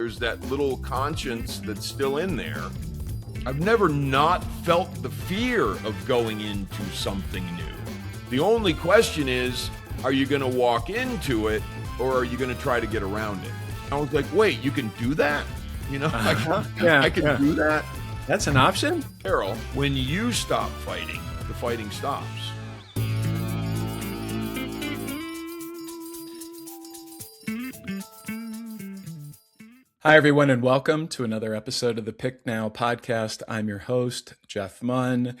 there's that little conscience that's still in there. I've never not felt the fear of going into something new. The only question is, are you going to walk into it or are you going to try to get around it? I was like, wait, you can do that? I can do that. That's an option? Daryl, when you stop fighting, the fighting stops. Hi, everyone, and welcome to another episode of the Pick Now podcast. I'm your host, Jeff Munn.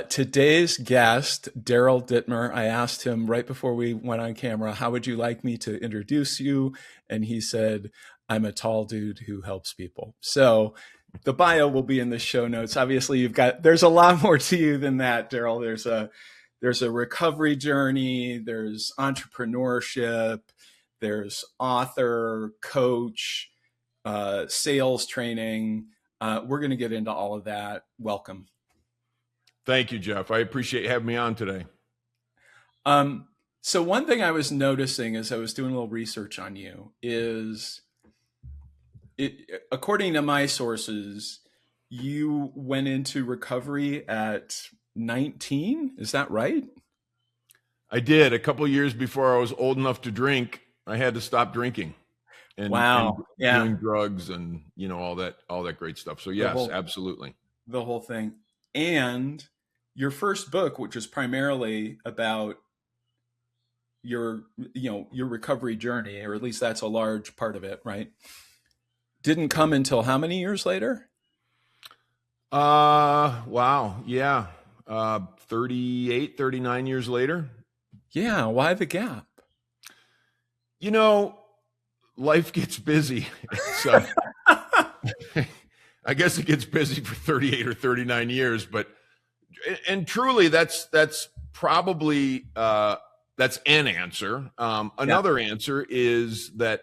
Today's guest, Daryl Dittmer, I asked him right before we went on camera, how would you like me to introduce you? And he said, I'm a tall dude who helps people. So the bio will be in the show notes. Obviously, there's a lot more to you than that, Daryl. There's a recovery journey, there's entrepreneurship, there's author, coach, sales training. We're going to get into all of that. Welcome. Thank you, Jeff. I appreciate you having me on today. So one thing I was noticing as I was doing a little research on you is, according to my sources, you went into recovery at 19. Is that right? I did. A couple of years before I was old enough to drink, I had to stop drinking. And doing drugs and all that great stuff. So yes, absolutely. The whole thing. And your first book, which is primarily about your recovery journey, or at least that's a large part of it, right? Didn't come until how many years later? Wow. Yeah. 38, 39 years later. Yeah. Why the gap? Life gets busy. So I guess it gets busy for 38 or 39 years, and truly that's probably, that's an answer. Another answer is that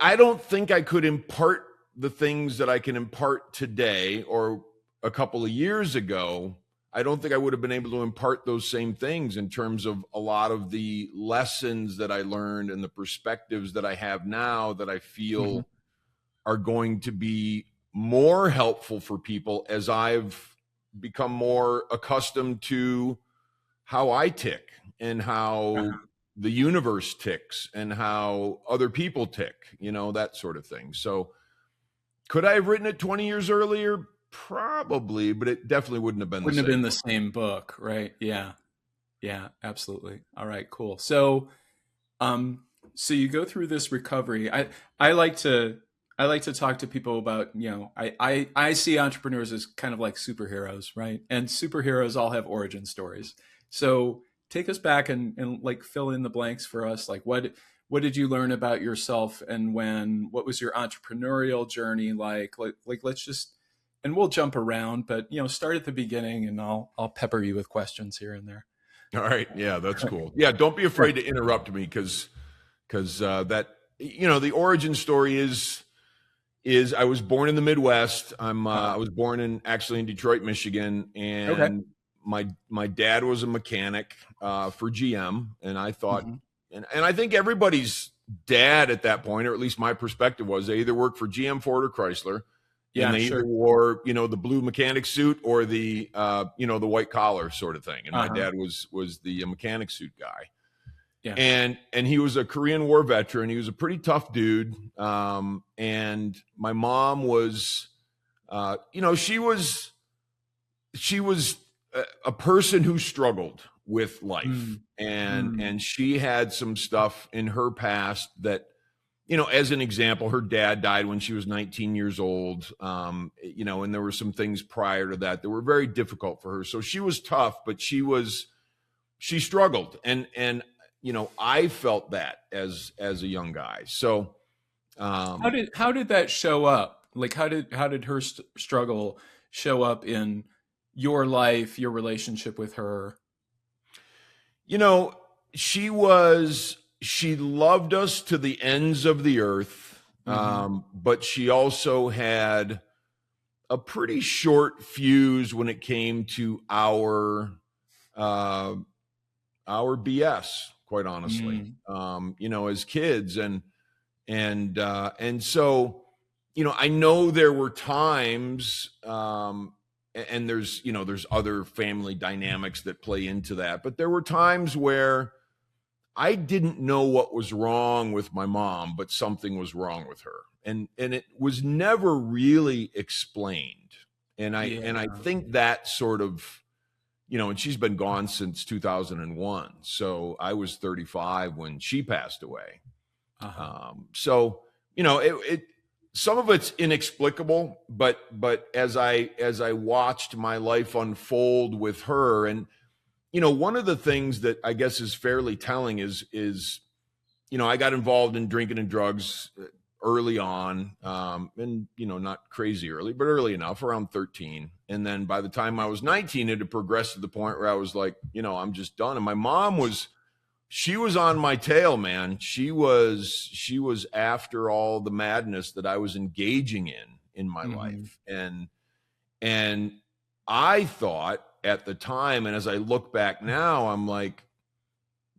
I don't think I could impart the things that I can impart today or a couple of years ago. I don't think I would have been able to impart those same things in terms of a lot of the lessons that I learned and the perspectives that I have now that I feel are going to be more helpful for people as I've become more accustomed to how I tick and how the universe ticks and how other people tick, that sort of thing. So could I have written it 20 years earlier? Probably, but it definitely wouldn't have been the same book, right? Yeah, absolutely. All right, cool. So, so you go through this recovery. I like to talk to people about, I see entrepreneurs as kind of like superheroes, right? And superheroes all have origin stories. So take us back and like fill in the blanks for us. Like what did you learn about yourself and what was your entrepreneurial journey like let's just. And we'll jump around, but start at the beginning, and I'll pepper you with questions here and there. All right, yeah, that's cool. Yeah, don't be afraid to interrupt me because that the origin story is I was born in the Midwest. I was born actually in Detroit, Michigan, and my dad was a mechanic for GM, and I thought, and I think everybody's dad at that point, or at least my perspective was, they either worked for GM, Ford, or Chrysler. Yeah, and they either wore, the blue mechanic suit or the, the white collar sort of thing. And my dad was the mechanic suit guy. Yeah. And he was a Korean War veteran. He was a pretty tough dude. And my mom was, she was a person who struggled with life. And she had some stuff in her past that, as an example, her dad died when she was 19 years old, and there were some things prior to that were very difficult for her. So she was tough, but she struggled. And I felt that as a young guy. So how did that show up? Like, how did her struggle show up in your life, your relationship with her? She loved us to the ends of the earth, but she also had a pretty short fuse when it came to our BS, quite honestly. As kids, and And so, I know there were times, and there's other family dynamics that play into that, but there were times where I didn't know what was wrong with my mom, but something was wrong with her. And it was never really explained. And I think that sort of, and she's been gone since 2001. So I was 35 when she passed away. So, some of it's inexplicable, but as I watched my life unfold with her, and one of the things that I guess is fairly telling is I got involved in drinking and drugs early on, and not crazy early, but early enough, around 13. And then by the time I was 19, it had progressed to the point where I was like, I'm just done. And my mom she was on my tail, man. She was after all the madness that I was engaging in my life. And I thought at the time, and as I look back now, I'm like,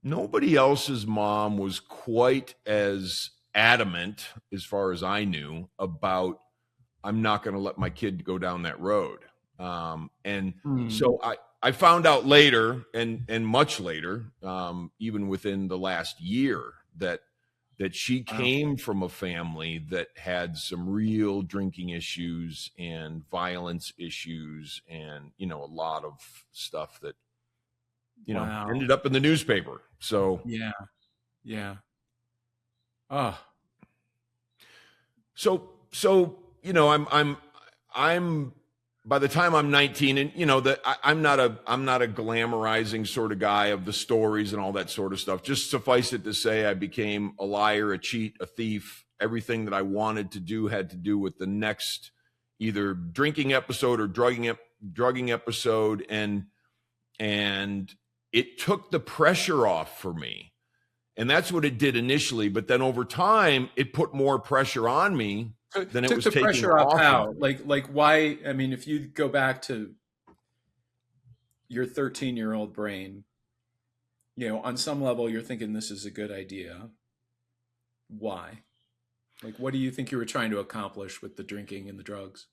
nobody else's mom was quite as adamant, as far as I knew, about I'm not going to let my kid go down that road. So I found out later, and much later, even within the last year, that she came from a family that had some real drinking issues and violence issues, and a lot of stuff that ended up in the newspaper. So yeah. Oh, so I'm by the time I'm 19, and that I'm not a glamorizing sort of guy of the stories and all that sort of stuff. Just suffice it to say, I became a liar, a cheat, a thief. Everything that I wanted to do had to do with the next either drinking episode or drugging episode, and it took the pressure off for me. And that's what it did initially, but then over time, it put more pressure on me. Then it was took the taking pressure off. off. How? Like why? I mean, if you go back to your 13-year-old brain, on some level, you're thinking this is a good idea. Why? Like, what do you think you were trying to accomplish with the drinking and the drugs?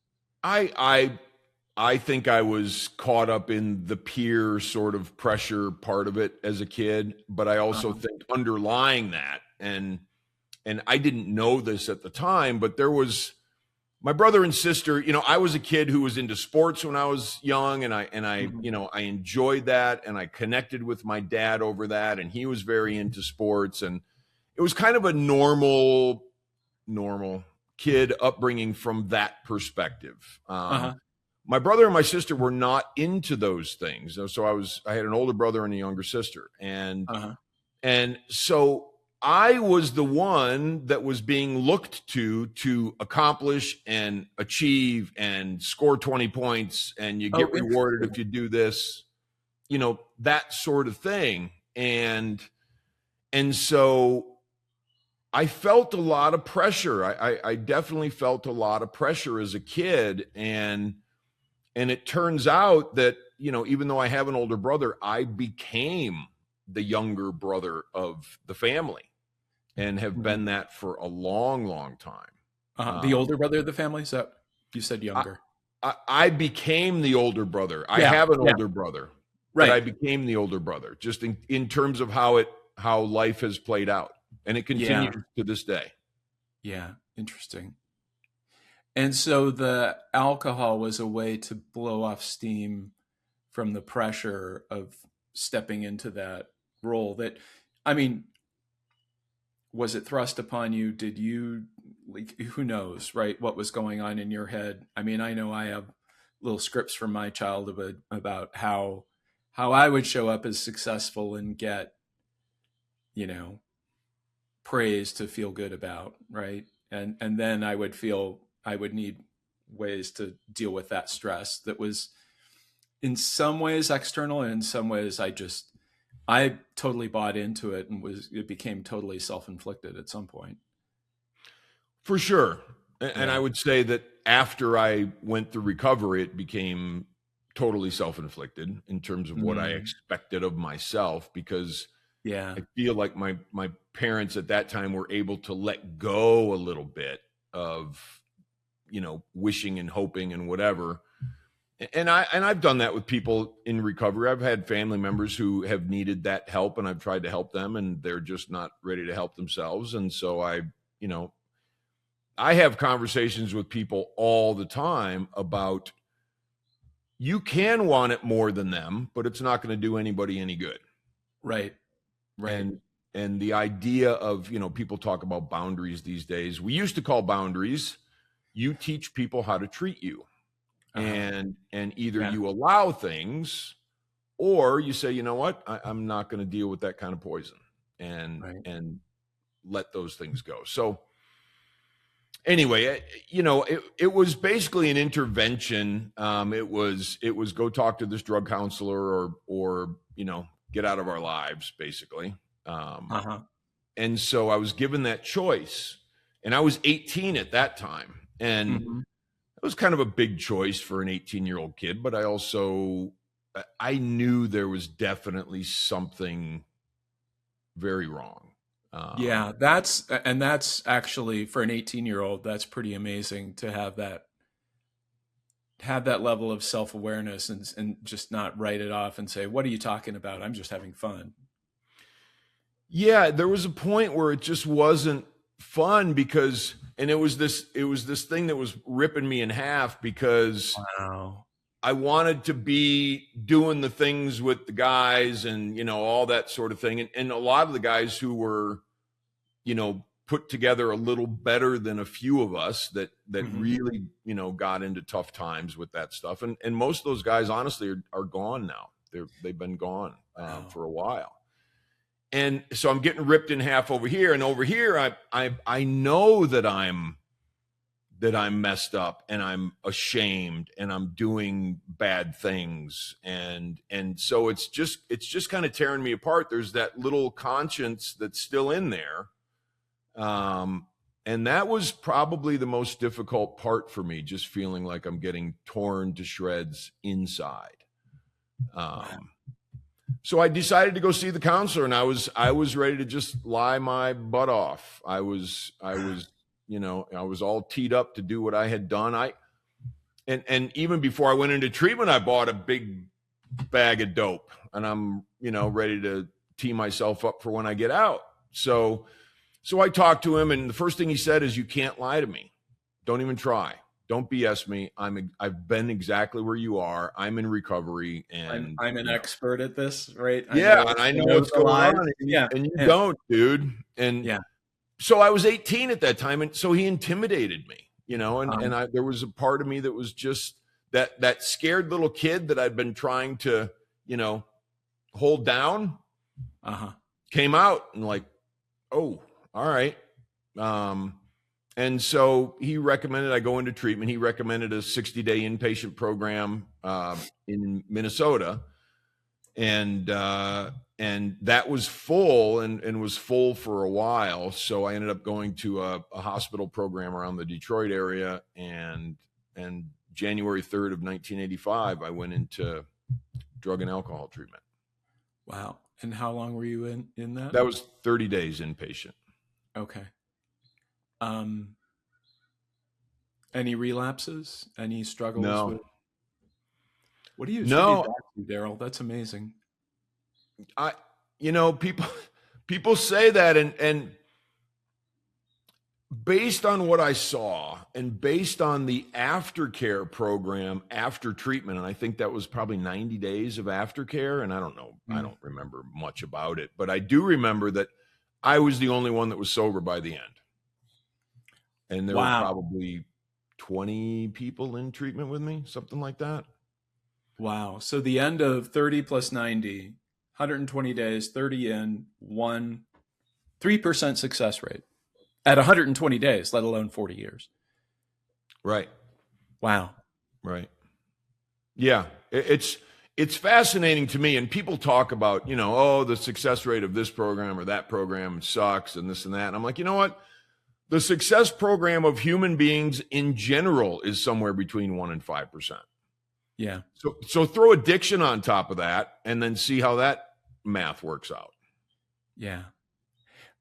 I think I was caught up in the peer sort of pressure part of it as a kid, but I also think underlying that, and I didn't know this at the time, but there was my brother and sister. I was a kid who was into sports when I was young, and I I enjoyed that, and I connected with my dad over that, and he was very into sports, and it was kind of a normal kid upbringing from that perspective. My brother and my sister were not into those things, so I had an older brother and a younger sister, and so I was the one that was being looked to accomplish and achieve and score 20 points, and you get rewarded if you do this, that sort of thing. And so I felt a lot of pressure. I definitely felt a lot of pressure as a kid. And it turns out that, even though I have an older brother, I became the younger brother of the family and have been that for a long, long time. The older brother of the family? Is that, you said younger? I became the older brder. I have an older brother, right? But I became the older brother, just in terms of how life has played out, and it continues to this day. Yeah, interesting. And so the alcohol was a way to blow off steam from the pressure of stepping into that role. That, I mean, was it thrust upon you? Did you, like, who knows, right? What was going on in your head? I mean, I know I have little scripts from my childhood about how I would show up as successful and get, praise to feel good about, right? And then I would need ways to deal with that stress that was in some ways external, and in some ways I totally bought into it, and it became totally self-inflicted at some point. For sure. And I would say that after I went through recovery, it became totally self-inflicted in terms of what I expected of myself, because Yeah. I feel like my parents at that time were able to let go a little bit of, wishing and hoping and whatever. And I've done that with people in recovery. I've had family members who have needed that help, and I've tried to help them, and they're just not ready to help themselves. And so I have conversations with people all the time about, you can want it more than them, but it's not going to do anybody any good. Right. And the idea of, people talk about boundaries these days. We used to call boundaries, you teach people how to treat you. And either you allow things, or you say, you know what, I'm not going to deal with that kind of poison, and let those things go. So anyway, it was basically an intervention. It was go talk to this drug counselor, or get out of our lives, basically. And so I was given that choice, and I was 18 at that time, and it was kind of a big choice for an 18-year-old kid, but I knew there was definitely something very wrong. Yeah, that's actually, for an 18-year-old, that's pretty amazing to have that level of self-awareness and just not write it off and say, what are you talking about? I'm just having fun. Yeah, there was a point where it just wasn't fun, because, and it was this thing that was ripping me in half, because I wanted to be doing the things with the guys and, all that sort of thing. And a lot of the guys who were, put together a little better than a few of us that really, got into tough times with that stuff. And most of those guys, honestly, are gone now. They've been gone for a while. And so I'm getting ripped in half over here, and over here, I know that I'm messed up, and I'm ashamed, and I'm doing bad things. And so it's just kind of tearing me apart. There's that little conscience that's still in there. And that was probably the most difficult part for me, just feeling like I'm getting torn to shreds inside. So I decided to go see the counselor, and I was ready to just lie my butt off. I was all teed up to do what I had done. And even before I went into treatment, I bought a big bag of dope, and I'm, ready to tee myself up for when I get out. So I talked to him, and the first thing he said is, you can't lie to me. Don't even try. Don't BS me. I've been exactly where you are. I'm in recovery, and I'm an expert at this, right? I know what's going on. And you don't, dude. And so I was 18 at that time, and so he intimidated me, and there was a part of me that was just that scared little kid that I'd been trying to, hold down. Came out, and like, oh, all right. And so he recommended I go into treatment. He recommended a 60-day inpatient program in Minnesota. And that was full and was full for a while. So I ended up going to a hospital program around the Detroit area. And January 3rd of 1985, I went into drug and alcohol treatment. Wow. And how long were you in that? That was 30 days inpatient. Okay. Any relapses? Any struggles? No. What do you attribute that to, Daryl? That's amazing. People say that, and based on what I saw, and based on the aftercare program after treatment, and I think that was probably 90 days of aftercare, and I don't know, I don't remember much about it, but I do remember that I was the only one that was sober by the end. And there were probably 20 people in treatment with me, something like that. Wow. So the end of 30 plus 90, 120 days, 30 in, 3% success rate at 120 days, let alone 40 years. Right. Wow. Right. Yeah. It's fascinating to me. And people talk about, the success rate of this program or that program sucks and this and that. And I'm like, you know what? The success program of human beings in general is somewhere between 1% and 5%. Yeah. So throw addiction on top of that, and then see how that math works out. Yeah.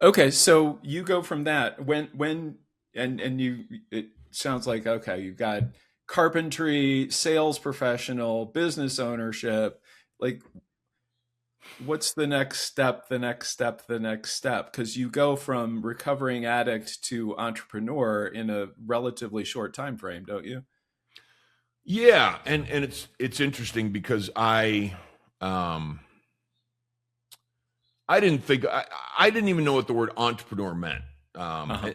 Okay, so you go from that and you it sounds like okay, you've got carpentry, sales professional, business ownership. Like what's the next step, the next step, the next step? Because you go from recovering addict to entrepreneur in a relatively short time frame, don't you? Yeah, and it's interesting because um I didn't think I didn't even know what the word entrepreneur meant. Uh-huh.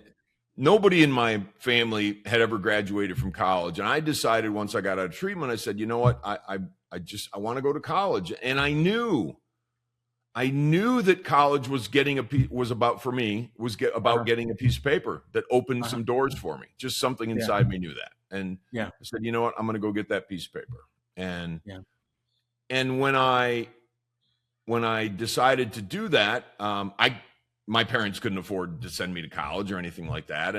Nobody in my family had ever graduated from college, and I decided once I got out of treatment, I said, you know what, I want to go to college, and I knew that college was was about for me about Uh-huh. getting a piece of paper that opened Uh-huh. some doors for me. Just something Yeah. inside me knew that, and Yeah. I said, you know what, I'm going to go get that piece of paper, and Yeah. and when I decided to do that, my parents couldn't afford to send me to college or anything like that,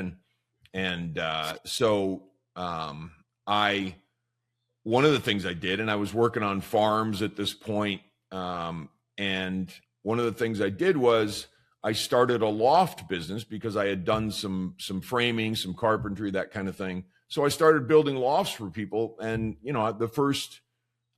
so I one of the things I did, and I was working on farms at this point, and one of the things I did was I started a loft business because I had done some framing, some carpentry, that kind of thing. So I started building lofts for people, and the first,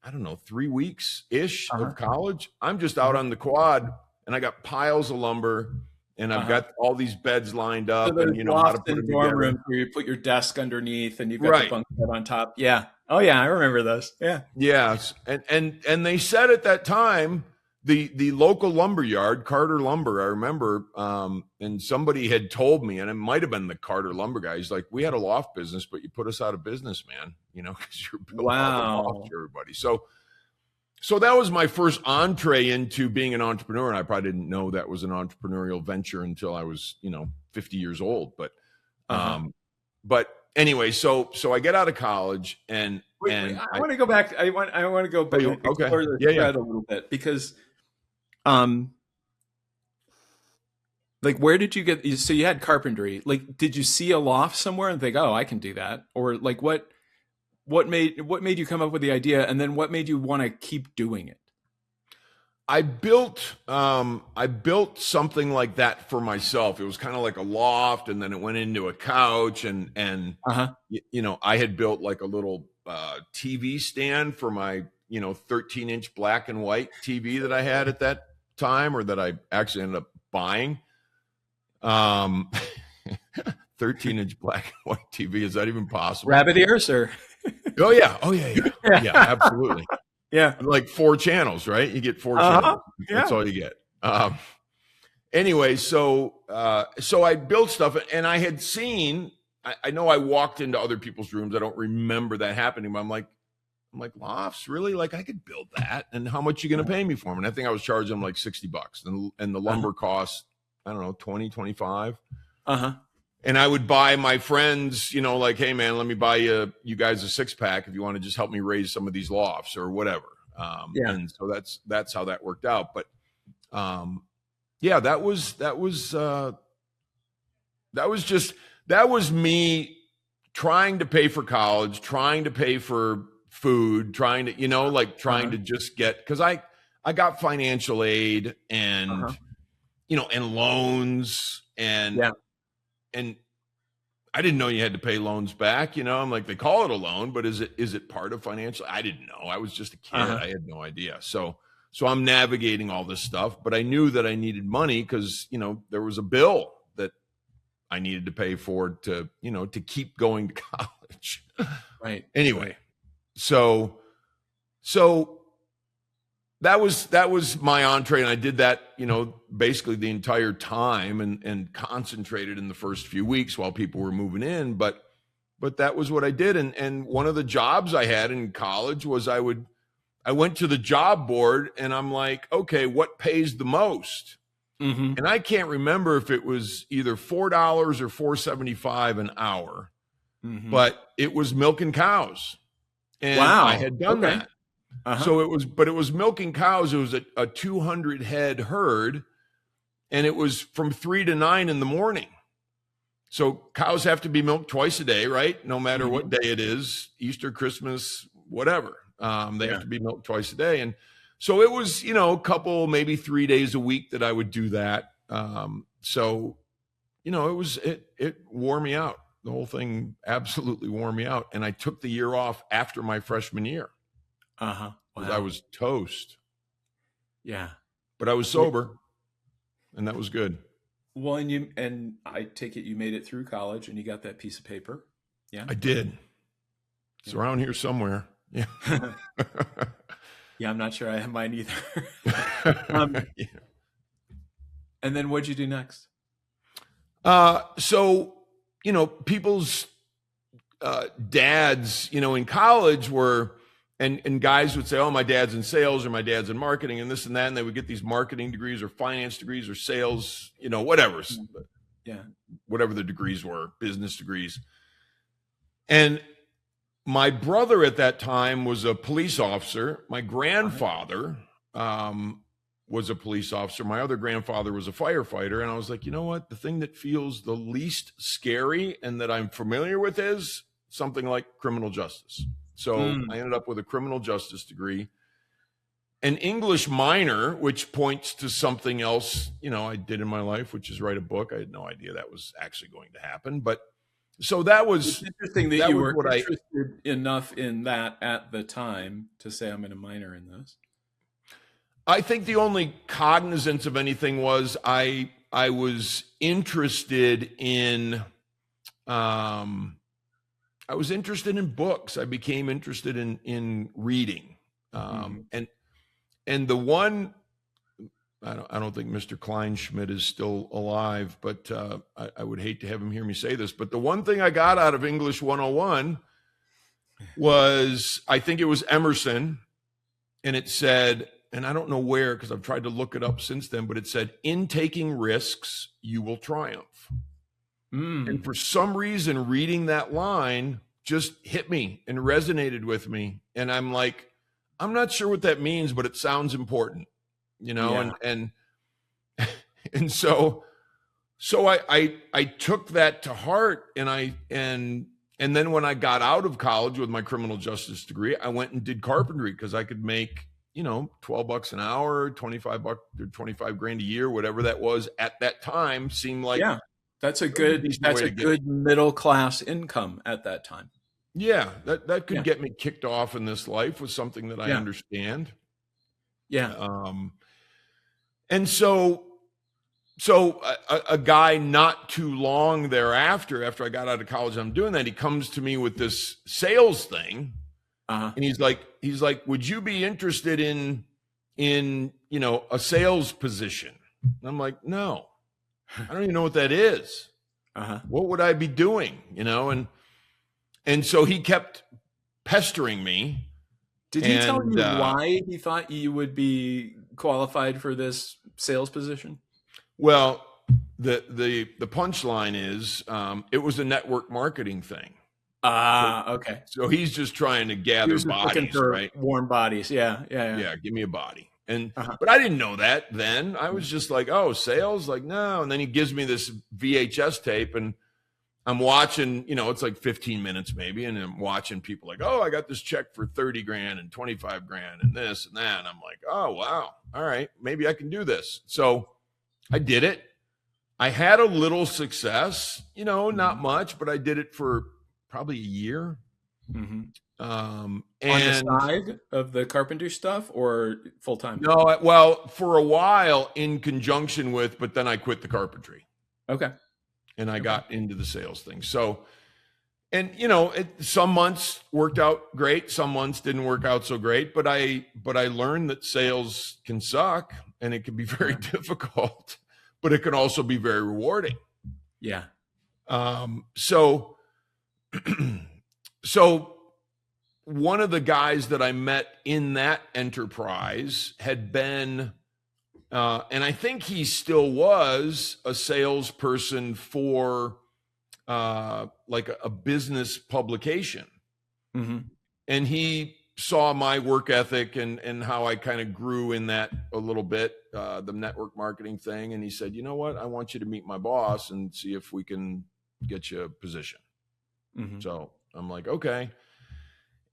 I don't know, 3 weeks ish Uh-huh. of college, I'm just out Uh-huh. on the quad and I got piles of lumber and I've Uh-huh. got all these beds lined So up and those you know how to lofts put in them dorm together. rooms where you put your desk underneath and you've got the Right. bunk bed on top. Yeah. Oh yeah, I remember those. Yeah. Yes. And they said at that time, the local lumber yard, Carter Lumber, I remember, and somebody had told me, and it might have been the Carter Lumber guy. He's like, we had a loft business, but you put us out of business, man, because you're building all the lofts Wow. for everybody. So that was my first entree into being an entrepreneur. And I probably didn't know that was an entrepreneurial venture until I was, 50 years old. Uh-huh. Um, but anyway, so I get out of college and, Wait, and I I, want to go back. I want to go oh, back and okay. explore the Yeah, yeah. thread a little bit because um like where did you get so you had carpentry. Like did you see a loft somewhere and think, "Oh, I can do that?" Or like what made you come up with the idea and then what made you want to keep doing it? I built something like that for myself. It was kind of like a loft, and then it went into a couch, and Uh-huh. I had built like a little TV stand for my 13-inch black and white TV that I had at that time, or that I actually ended up buying. Um, 13-inch black and white TV, is that even possible? Rabbit ears or Oh yeah, yeah, absolutely. yeah. Like 4 channels, right? You get 4 Uh-huh. channels. That's Yeah. all you get. Anyway, so I built stuff, and I had seen. I know I walked into other people's rooms. I don't remember that happening, but I'm like lofts, really? Like I could build that, and how much you going to pay me for them? And I think I was charging them like $60, and the Uh-huh. lumber cost, I don't know, 20, 25. Uh-huh. And I would buy my friends, like, hey man, let me buy you guys a 6-pack if you want to just help me raise some of these lofts or whatever. Yeah. And so that's how that worked out. But yeah, that was me trying to pay for college, trying to pay for food, trying to, trying Uh-huh. to just get, because I got financial aid and, Uh-huh. and loans Yeah. and I didn't know you had to pay loans back. I'm like, they call it a loan, but is it part of financial? I didn't know. I was just a kid. Uh-huh. I had no idea. So I'm navigating all this stuff, but I knew that I needed money because, there was a bill that I needed to pay for to keep going to college. Right. Anyway, Right. so that was my entree, and I did that, basically the entire time, and concentrated in the first few weeks while people were moving in. But that was what I did, and one of the jobs I had in college was I went to the job board, and I'm like, okay, what pays the most? Mm-hmm. And I can't remember if it was either $4 or $4.75 an hour, Mm-hmm. but it was milking cows, and Wow. I had done Okay. that. Uh-huh. So it was milking cows. It was a 200 head herd, and it was from 3 to 9 in the morning. So cows have to be milked twice a day, right? No matter what day it is, Easter, Christmas, whatever. They have to be milked twice a day. And So it was, a couple, maybe 3 days a week that I would do that. So, it wore me out. The whole thing absolutely wore me out. And I took the year off after my freshman year. Uh-huh. Because Wow. I was toast. Yeah. But I was sober, and that was good. Well, and I take it you made it through college and you got that piece of paper. Yeah. I did. It's around here somewhere. Yeah. Yeah, I'm not sure I have mine either. Yeah. And then what'd you do next? So, people's dads, in college were, and guys would say, oh, my dad's in sales or my dad's in marketing and this and that. And they would get these marketing degrees or finance degrees or sales, whatever. Yeah. Whatever the degrees were, business degrees. And my brother at that time was a police officer. My grandfather was a police officer. My other grandfather was a firefighter. And I was like, you know what? The thing that feels the least scary and that I'm familiar with is something like criminal justice. So I ended up with a criminal justice degree, an English minor, which points to something else, I did in my life, which is write a book. I had no idea that was actually going to happen. But so that was interesting that you were interested enough in that at the time to say, I'm going to minor in this. I think the only cognizance of anything was I was interested in books. I became interested in reading. And the one, I don't think Mr. Kleinschmidt is still alive, but I would hate to have him hear me say this, but the one thing I got out of English 101 was, I think it was Emerson, and it said, and I don't know where, because I've tried to look it up since then, but it said, in taking risks, you will triumph. And for some reason, reading that line just hit me and resonated with me. And I'm like, I'm not sure what that means, but it sounds important, and so I took that to heart, and then when I got out of college with my criminal justice degree, I went and did carpentry because I could make, $12 an hour, $25 or 25 grand a year, whatever that was at that time, seemed like, that's a good middle class income at that time. Yeah, that could get me kicked off in this life with something that I understand. Yeah. And so a guy not too long thereafter, after I got out of college, I'm doing that. He comes to me with this sales thing, and he's like, would you be interested in a sales position? And I'm like, no, I don't even know what that is. What would I be doing? And so he kept pestering me. Did he tell you why he thought you would be qualified for this sales position? Well, the punchline is it was a network marketing thing. Okay. So he's just trying to gather bodies, right? Warm bodies. Yeah. Give me a body. And but I didn't know that then. I was just like, oh, sales? Like, no. And then he gives me this VHS tape, and I'm watching, it's like 15 minutes maybe, and I'm watching people like, oh, I got this check for 30 grand and 25 grand and this and that. And I'm like, oh, wow. All right, maybe I can do this. So I did it. I had a little success, not much, but I did it for probably a year. On the side of the carpentry stuff or full time? No, well, for a while in conjunction with, but then I quit the carpentry. Okay. And I got into the sales thing. So, and some months worked out great. Some months didn't work out so great, but I learned that sales can suck and it can be very difficult, but it can also be very rewarding. Yeah. So one of the guys that I met in that enterprise had been, and I think he still was a salesperson for like a business publication. And he saw my work ethic and how I kind of grew in that a little bit, the network marketing thing. And he said, you know what? I want you to meet my boss and see if we can get you a position. So I'm like, okay.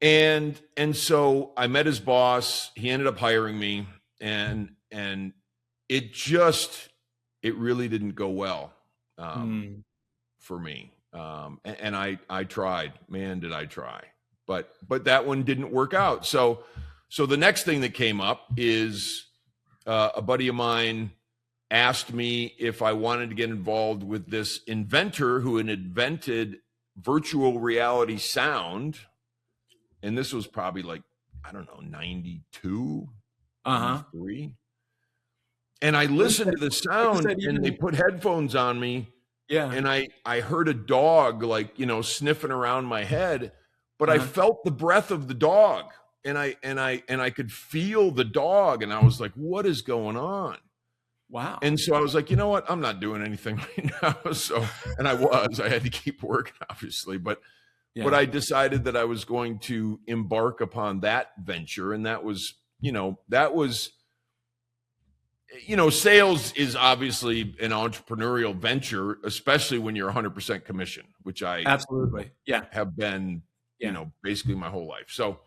And so I met his boss. He ended up hiring me, and it really didn't go well for me. And I tried, man, did I try, but that one didn't work out. So the next thing that came up is a buddy of mine asked me if I wanted to get involved with this inventor who had invented virtual reality sound. And this was probably like, I don't know, 92, 93. And I listened to the sound, and they put headphones on me. Yeah. And I heard a dog, like, sniffing around my head, but I felt the breath of the dog, and I could feel the dog, and I was like, what is going on? Wow. And so I was like, you know what? I'm not doing anything right now. So, and I had to keep working, obviously, but I decided that I was going to embark upon that venture. And that was, sales is obviously an entrepreneurial venture, especially when you're 100% commission, which I absolutely have been, basically my whole life. So,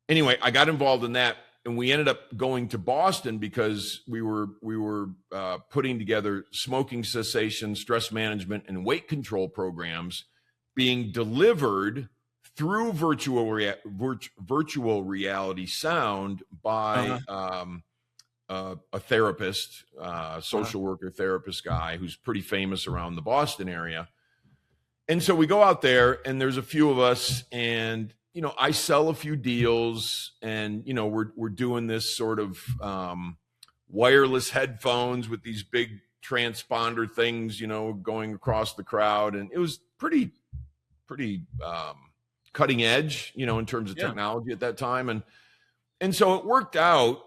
anyway, I got involved in that, and we ended up going to Boston because we were putting together smoking cessation, stress management, and weight control programs being delivered through virtual reality sound by a therapist, social worker, therapist guy who's pretty famous around the Boston area. And so we go out there, and there's a few of us, and I sell a few deals, and we're doing this sort of wireless headphones with these big transponder things, going across the crowd, and it was pretty cutting edge, in terms of technology at that time. And so it worked out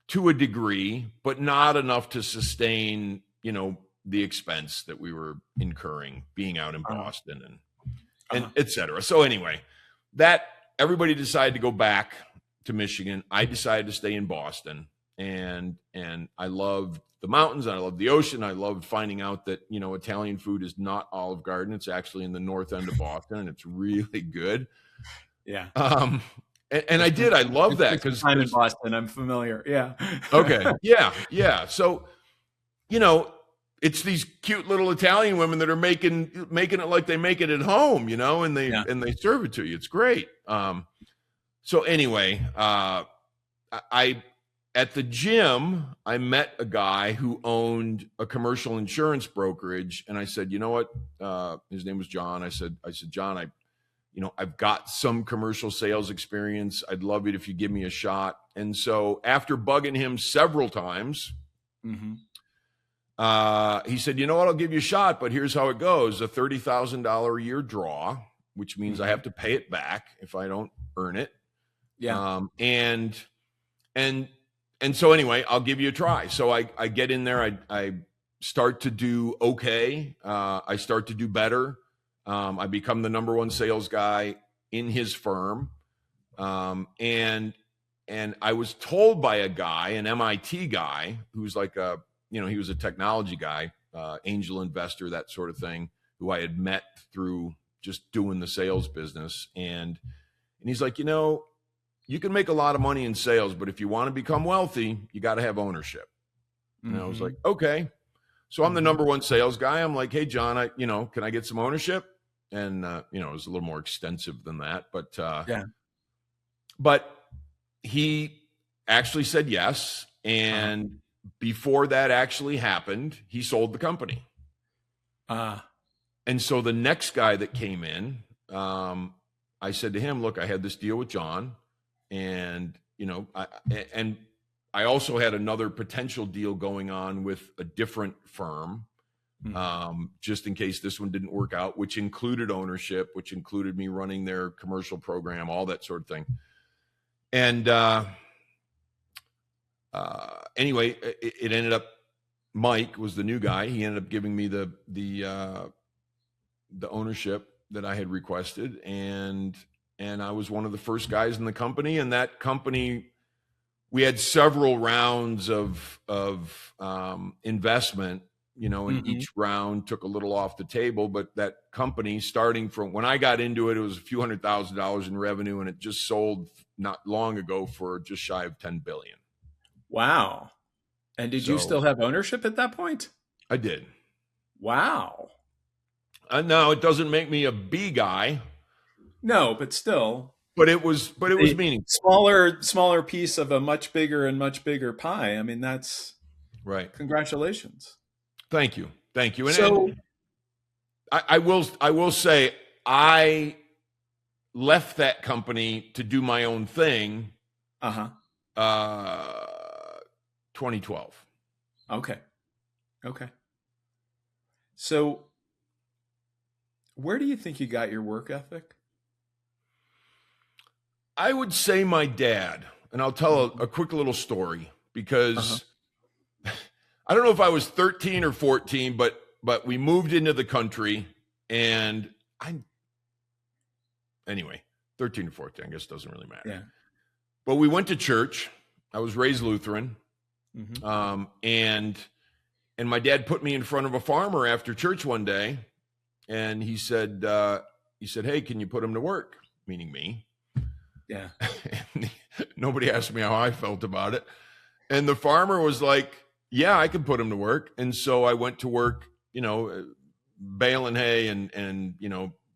to a degree, but not enough to sustain, the expense that we were incurring being out in Boston and et cetera. So anyway, that everybody decided to go back to Michigan. I decided to stay in Boston, and I loved the mountains. I loved the ocean. I loved finding out that, Italian food is not Olive Garden. It's actually in the north end of Boston, and it's really good. Yeah. And I love that because I'm in Boston. I'm familiar. Yeah. Okay. Yeah. So, it's these cute little Italian women that are making it like they make it at home, and they serve it to you. It's great. So anyway, at the gym, I met a guy who owned a commercial insurance brokerage, and I said, you know what? His name was John. I said, John, I've got some commercial sales experience. I'd love it if you give me a shot. And so after bugging him several times, he said, you know what? I'll give you a shot, but here's how it goes: a $30,000 a year draw, which means I have to pay it back if I don't earn it. Yeah. And so anyway, I'll give you a try. So I get in there. I start to do okay. I start to do better. I become the number one sales guy in his firm. And I was told by a guy, an MIT guy, who's like he was a technology guy, angel investor, that sort of thing, who I had met through just doing the sales business. And he's like, you can make a lot of money in sales, but if you want to become wealthy, you got to have ownership. And I was like, okay. So I'm the number one sales guy. I'm like, hey, John, can I get some ownership? And, it was a little more extensive than that, but he actually said yes. And before that actually happened, he sold the company. And so the next guy that came in, I said to him, look, I had this deal with John, and, I also had another potential deal going on with a different firm, just in case this one didn't work out, which included ownership, which included me running their commercial program, all that sort of thing. And anyway, it ended up, Mike was the new guy. He ended up giving me the ownership that I had requested, and I was one of the first guys in the company. And that company, we had several rounds of investment, and each round took a little off the table. But that company, starting from when I got into it, it was a few $100,000 in revenue, and it just sold not long ago for just shy of 10 billion. Wow. And did you still have ownership at that point? I did. Wow. Now it doesn't make me a B guy. No, but still. But it was meaningful. Smaller piece of a much bigger pie. I mean, that's right. Congratulations. Thank you. And so I will say I left that company to do my own thing. 2012. Okay. So where do you think you got your work ethic? I would say my dad, and I'll tell a quick little story because I don't know if I was 13 or 14, but we moved into the country, and anyway, 13 or 14, I guess it doesn't really matter. Yeah. But we went to church. I was raised Lutheran. And my dad put me in front of a farmer after church one day, and he said, "Hey, can you put him to work?" Meaning me. Yeah. Nobody asked me how I felt about it. And the farmer was like, "Yeah, I can put him to work." And so I went to work, baling hay and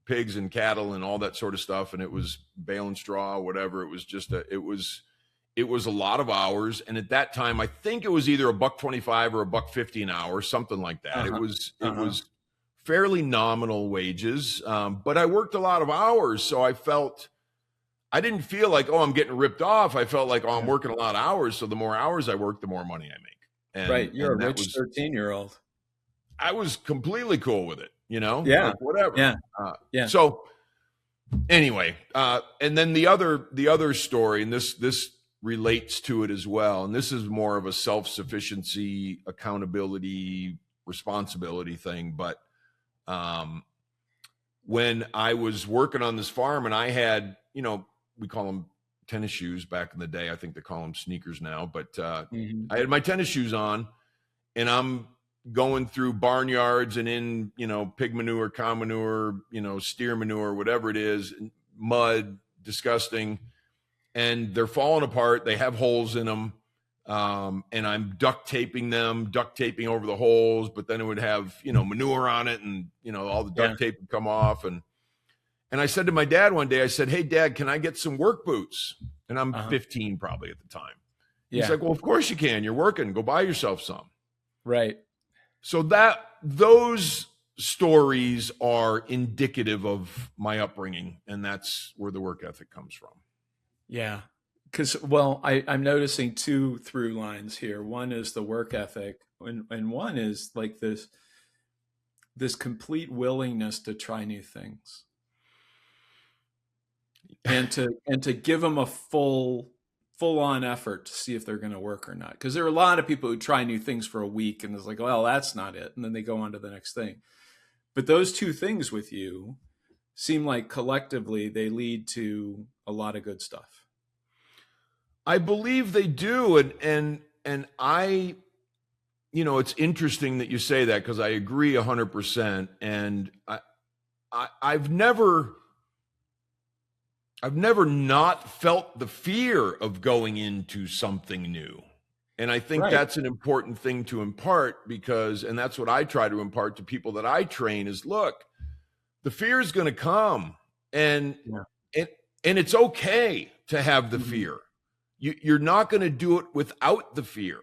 pigs and cattle and all that sort of stuff. And it was baling straw, whatever. It was just it was a lot of hours. And at that time, I think it was either $1.25 or $1.50 an hour, something like that. It was fairly nominal wages. But I worked a lot of hours. So I didn't feel like, I'm getting ripped off. I felt like, I'm working a lot of hours. So the more hours I work, the more money I make. Right. You're a rich 13-year-old. I was completely cool with it, Yeah. like whatever. Yeah. So anyway, and then the other story, and this relates to it as well. And this is more of a self-sufficiency, accountability, responsibility thing. But when I was working on this farm and I had, we call them tennis shoes back in the day. I think they call them sneakers now, but I had my tennis shoes on, and I'm going through barnyards and in, pig manure, cow manure, steer manure, whatever it is, mud, disgusting. And they're falling apart. They have holes in them. And I'm duct taping over the holes, but then it would have, manure on it, and, all the duct tape would come off. And I said to my dad one day, I said, "Hey, Dad, can I get some work boots?" And I'm 15 probably at the time. Yeah. He's like, "Well, of course you can. You're working. Go buy yourself some." Right. So those stories are indicative of my upbringing, and that's where the work ethic comes from. Yeah. Because, I'm noticing two through lines here. One is the work ethic, and one is like this complete willingness to try new things. And to give them a full on effort to see if they're going to work or not. Because there are a lot of people who try new things for a week and it's like, well, that's not it. And then they go on to the next thing. But those two things with you seem like collectively they lead to a lot of good stuff. I believe they do. And I, it's interesting that you say that, because I agree 100%. And I've never not felt the fear of going into something new. And I think that's an important thing to impart, and that's what I try to impart to people that I train is, look, the fear is going to come, and it's okay to have the fear. You're not going to do it without the fear.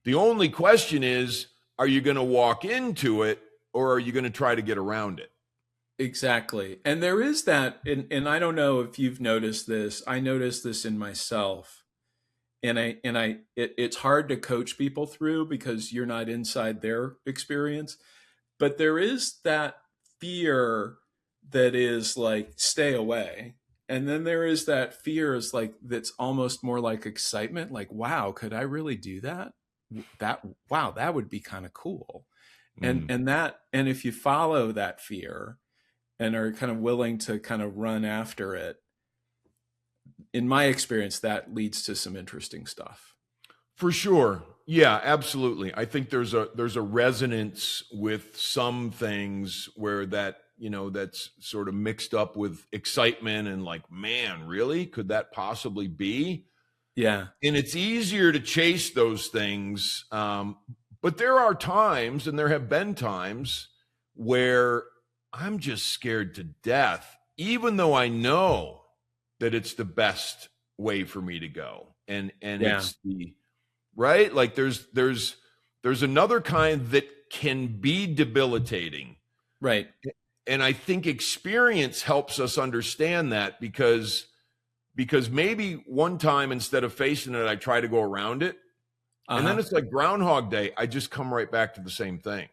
The only question is, are you going to walk into it, or are you going to try to get around it? Exactly. And there is that, and I don't know if you've noticed this. I noticed this in myself. It's hard to coach people through because you're not inside their experience. But there is that fear that is like, stay away. And then there is that fear is like, that's almost more like excitement. Like, wow, could I really do that? Wow, that would be kind of cool. And if you follow that fear and are kind of willing to kind of run after it, in my experience, that leads to some interesting stuff. For sure. Yeah, absolutely. I think there's a resonance with some things where that, that's sort of mixed up with excitement and like, man, really? Could that possibly be? Yeah. And it's easier to chase those things. But there are times, and there have been times, where I'm just scared to death, even though I know that it's the best way for me to go. And Yeah. it's the right. Like there's another kind that can be debilitating. Right. And I think experience helps us understand that because maybe one time instead of facing it, I try to go around it. And then it's like Groundhog Day. I just come right back to the same thing.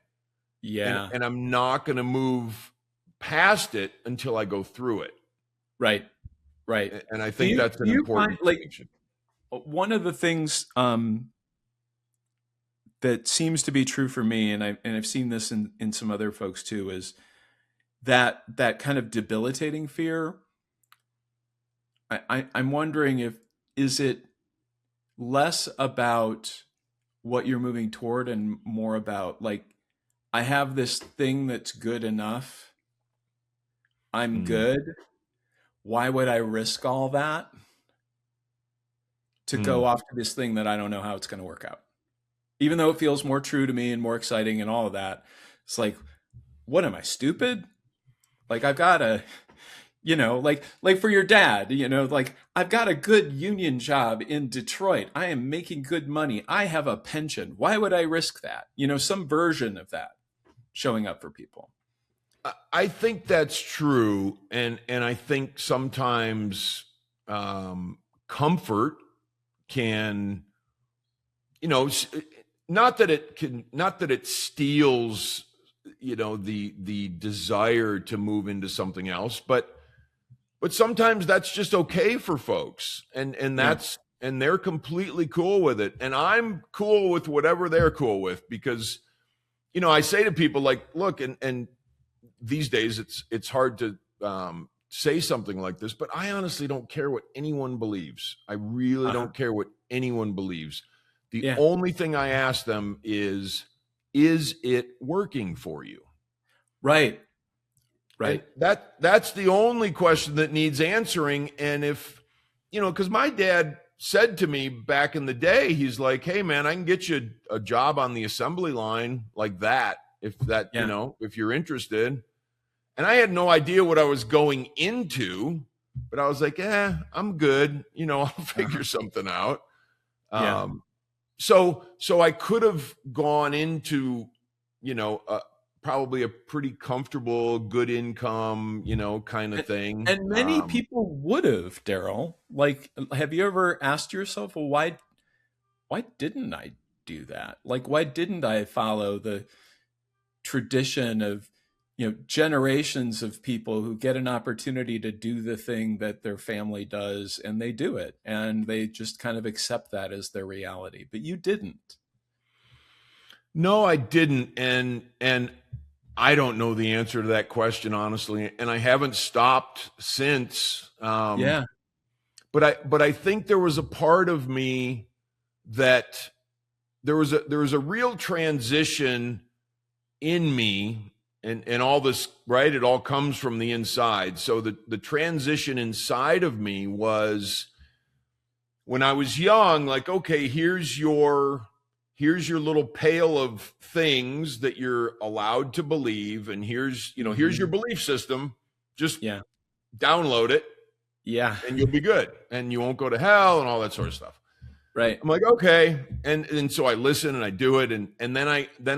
Yeah. And I'm not going to move past it until I go through it. Right. Right. And I think that's an important distinction. One of the things that seems to be true for me, and I've seen this in some other folks too, is that kind of debilitating fear. I'm wondering is it less about what you're moving toward and more about like, I have this thing that's good enough. I'm good. Why would I risk all that to go off to this thing that I don't know how it's going to work out? Even though it feels more true to me and more exciting and all of that, it's like, what am I, stupid? Like I've got a, like for your dad, like I've got a good union job in Detroit. I am making good money. I have a pension. Why would I risk that? Some version of that showing up for people. I think that's true. And I think sometimes comfort can, not that it steals, the desire to move into something else, but sometimes that's just okay for folks. And that's, and they're completely cool with it. And I'm cool with whatever they're cool with, because, I say to people like, look, and these days it's hard to say something like this, but I honestly don't care what anyone believes. I really don't care what anyone believes. The only thing I ask them is it working for you? Right. And that's the only question that needs answering. And if, because my dad said to me back in the day, he's like, hey man, I can get you a job on the assembly line like that. If that, if you're interested. And I had no idea what I was going into, but I was like, I'm good. I'll figure something out. So I could have gone into, probably a pretty comfortable, good income, kind of thing. And many people would have, Daryl. Like, have you ever asked yourself, well, why didn't I do that? Like, why didn't I follow the tradition of, generations of people who get an opportunity to do the thing that their family does, and they do it, and they just kind of accept that as their reality. But you didn't. No, I didn't. And I don't know the answer to that question, honestly. And I haven't stopped since. But I think there was a part of me that there was a real transition in me. And all this, right? It all comes from the inside. So the transition inside of me was when I was young, like, okay, here's your little pail of things that you're allowed to believe. And here's your belief system. Just download it. Yeah. And you'll be good. And you won't go to hell and all that sort of stuff. Right. I'm like, okay. And so I listen and I do it. And then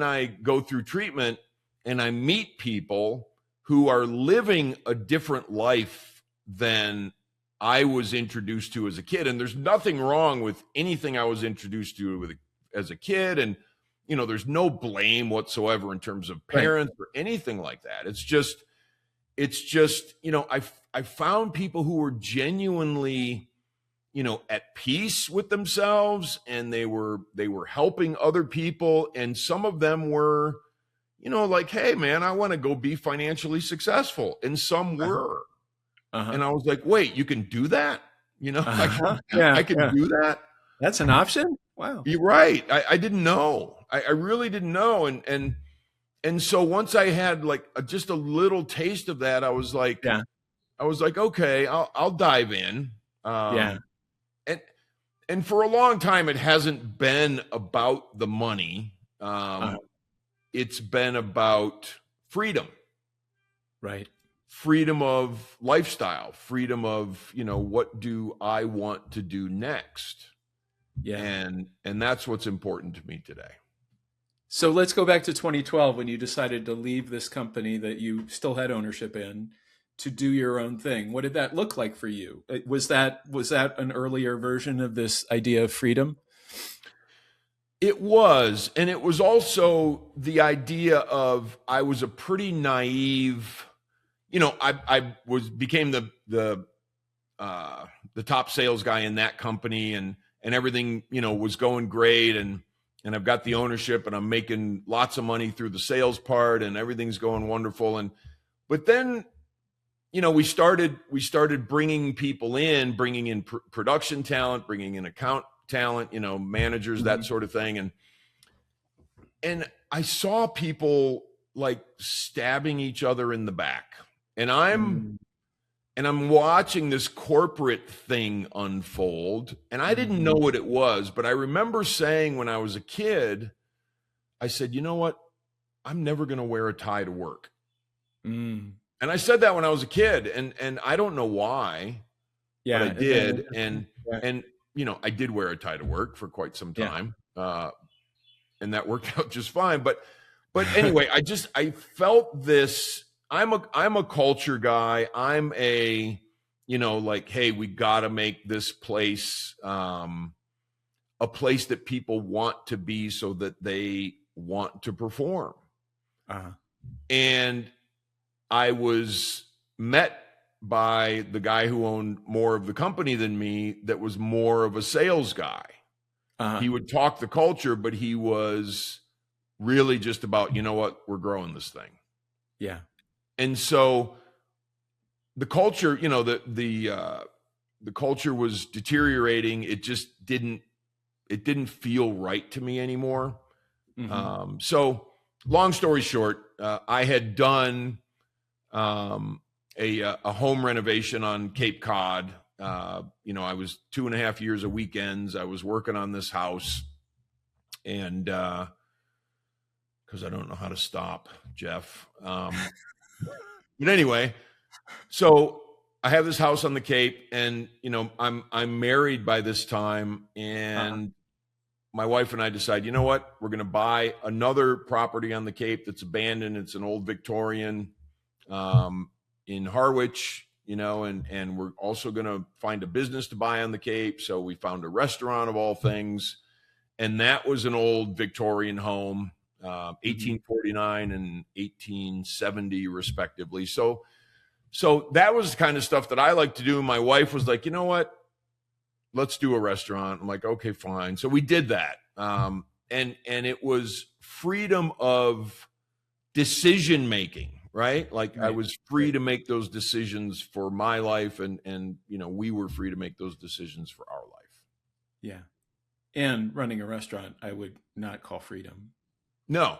I go through treatment. And I meet people who are living a different life than I was introduced to as a kid. And there's nothing wrong with anything I was introduced to as a kid. And, there's no blame whatsoever in terms of parents or anything like that. It's just, I found people who were genuinely, at peace with themselves, and they were helping other people. And some of them were, like, hey man, I want to go be financially successful. And some were. And I was like, wait, you can do that? I can do that. That's an option. Wow. You're right. I didn't know. I really didn't know. And so once I had like just a little taste of that, Yeah. I was like, okay, I'll dive in. Yeah. And and for a long time, it hasn't been about the money. Uh, It's been about freedom, right. freedom of lifestyle, freedom of, what do I want to do next? Yeah. And that's what's important to me today. So let's go back to 2012 when you decided to leave this company that you still had ownership in to do your own thing. What did that look like for you? Was that an earlier version of this idea of freedom? It was, and it was also the idea of I was a pretty naive, I became the top sales guy in that company, and everything, was going great, and I've got the ownership, and I'm making lots of money through the sales part, and everything's going wonderful. But then, we started bringing people in, bringing in production talent, bringing in account talent, managers, that sort of thing. And I saw people like stabbing each other in the back. And I'm watching this corporate thing unfold, and I didn't know what it was, but I remember saying when I was a kid, I said, you know what? I'm never going to wear a tie to work. Mm. And I said that when I was a kid, and I don't know why, Yeah. but I did. And I did wear a tie to work for quite some time. And that worked out just fine. But anyway, I felt this. I'm a culture guy. I'm a, like, hey, we got to make this place a place that people want to be so that they want to perform. And I was met by the guy who owned more of the company than me that was more of a sales guy. He would talk the culture, but he was really just about, we're growing this thing. Yeah. And so the culture, the culture was deteriorating. It just didn't feel right to me anymore. So long story short, I had done a home renovation on Cape Cod. I was 2.5 years of weekends. I was working on this house, and because I don't know how to stop, Jeff. But anyway, so I have this house on the Cape, and I'm married by this time, and my wife and I decide, you know what, we're going to buy another property on the Cape that's abandoned. It's an old Victorian in Harwich, and we're also going to find a business to buy on the Cape. So we found a restaurant of all things, and that was an old Victorian home, 1849 and 1870 respectively. So that was the kind of stuff that I like to do. My wife was like, you know what, let's do a restaurant. I'm like, okay, fine. So we did that. And it was freedom of decision making, right? Like I was free to make those decisions for my life, and we were free to make those decisions for our life. Yeah. And running a restaurant, I would not call freedom. No.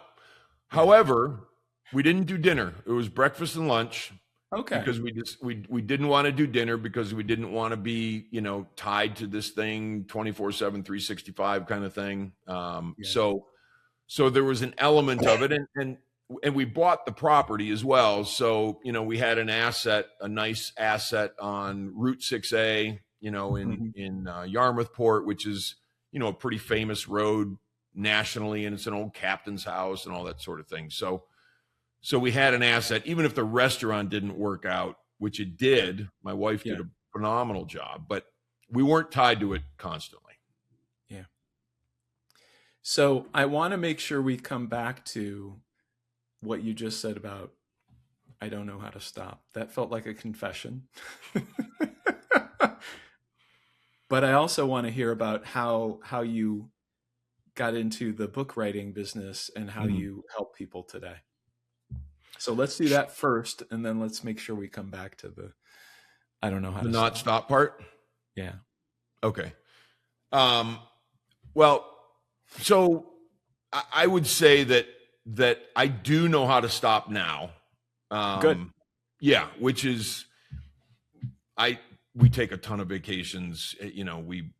However, we didn't do dinner. It was breakfast and lunch. Okay. Because we didn't want to do dinner, because we didn't want to be, tied to this thing 24/7, 365 kind of thing. So there was an element of it, and we bought the property as well. So, we had a nice asset on Route 6A, in Yarmouthport, which is, a pretty famous road nationally, and it's an old captain's house and all that sort of thing. So we had an asset, even if the restaurant didn't work out, which it did. My wife did a phenomenal job, but we weren't tied to it constantly. Yeah. So I want to make sure we come back to what you just said about, I don't know how to stop. That felt like a confession. But I also want to hear about how you got into the book writing business and how you help people today. So let's do that first, and then let's make sure we come back to the I don't know how to not stop part. Yeah. Okay. Well, so I would say that I do know how to stop now. Good. Yeah, which is we take a ton of vacations. We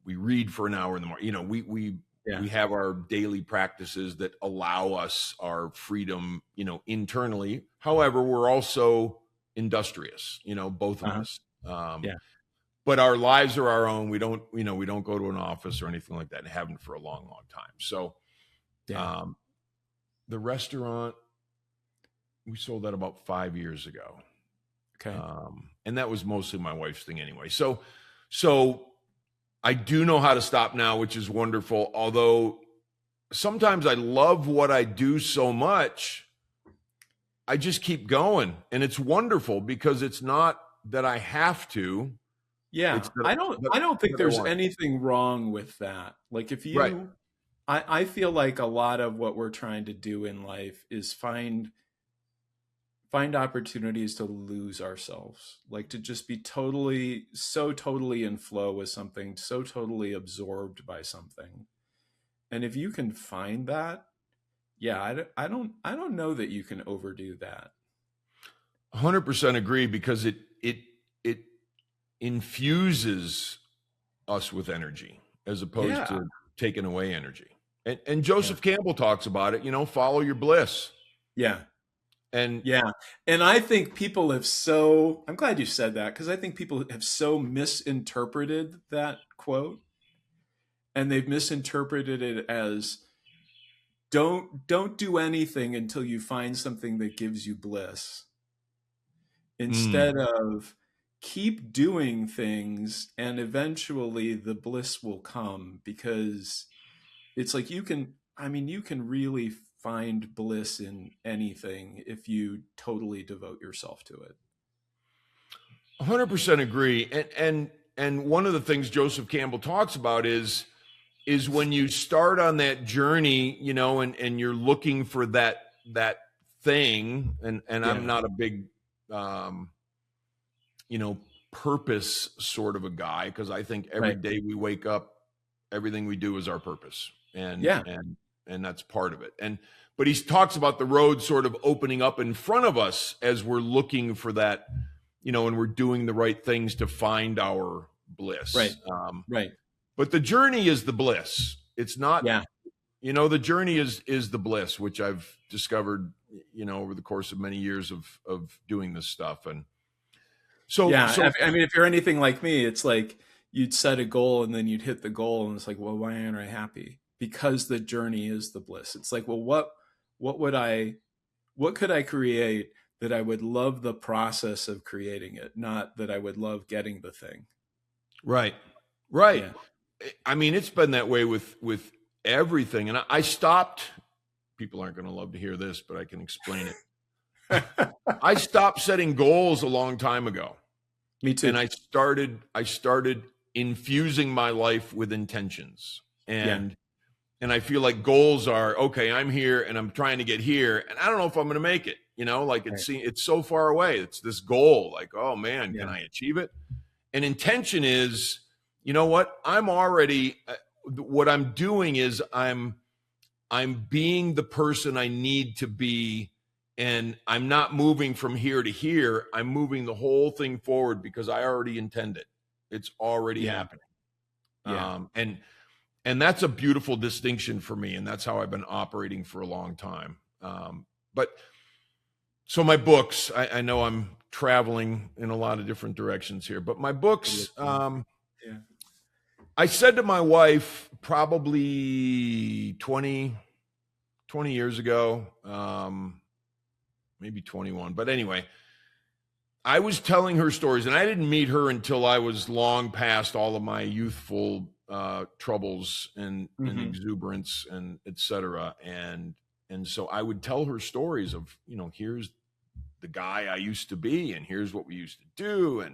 read for an hour in the morning. Yeah. We have our daily practices that allow us our freedom, internally. However, we're also industrious, both of us. Yeah. But our lives are our own. We don't go to an office or anything like that, and haven't for a long, long time. So, Yeah. the restaurant, we sold that about 5 years ago. Okay. And that was mostly my wife's thing anyway. So I do know how to stop now, which is wonderful. Although sometimes I love what I do so much, I just keep going, and it's wonderful because it's not that I have to. Yeah. It's that, I don't think that I there's want. anything wrong with that. Like if Right. I feel like a lot of what we're trying to do in life is find opportunities to lose ourselves, like to just be so totally in flow with something, so totally absorbed by something. And if you can find that, yeah, I don't know that you can overdo that. 100% agree, because it infuses us with energy as opposed Yeah. to taking away energy. And Yeah. Joseph Campbell talks about it, follow your bliss. Yeah. And Yeah. And I think I'm glad you said that, because I think people have so misinterpreted that quote, and they've misinterpreted it as don't do anything until you find something that gives you bliss, instead of keep doing things and eventually the bliss will come, because it's like you can really find bliss in anything if you totally devote yourself to it. 100% agree. And one of the things Joseph Campbell talks about is when you start on that journey, and you're looking for that thing. And Yeah. I'm not a big purpose sort of a guy, because I think every Right. day we wake up, everything we do is our purpose. And Yeah. and that's part of it. But he talks about the road sort of opening up in front of us as we're looking for that, and we're doing the right things to find our bliss. Right. Right. But the journey is the bliss. It's not, Yeah. the journey is the bliss, which I've discovered, over the course of many years of doing this stuff. And Yeah. so I mean, if you're anything like me, it's like you'd set a goal and then you'd hit the goal, and it's like, well, why aren't I happy? Because the journey is the bliss. It's like, well, what could I create that I would love the process of creating it, not that I would love getting the thing. Right. Yeah. I mean, it's been that way with everything. And I stopped, people aren't going to love to hear this, but I can explain it. I stopped setting goals a long time ago. Me too. And I started infusing my life with intentions. And I feel like goals are, okay, I'm here and I'm trying to get here, and I don't know if I'm going to make it, like it's so far away. It's this goal, like, oh man, can I achieve it? And intention is, what I'm already, what I'm doing is I'm being the person I need to be. And I'm not moving from here to here. I'm moving the whole thing forward because I already intend it. It's already happening. Yeah. And that's a beautiful distinction for me. And that's how I've been operating for a long time. But so my books, I know I'm traveling in a lot of different directions here, but my books, I said to my wife probably 20 years ago, maybe 21. But anyway, I was telling her stories, and I didn't meet her until I was long past all of my youthful troubles and exuberance and et cetera. And so I would tell her stories of, here's the guy I used to be, and here's what we used to do.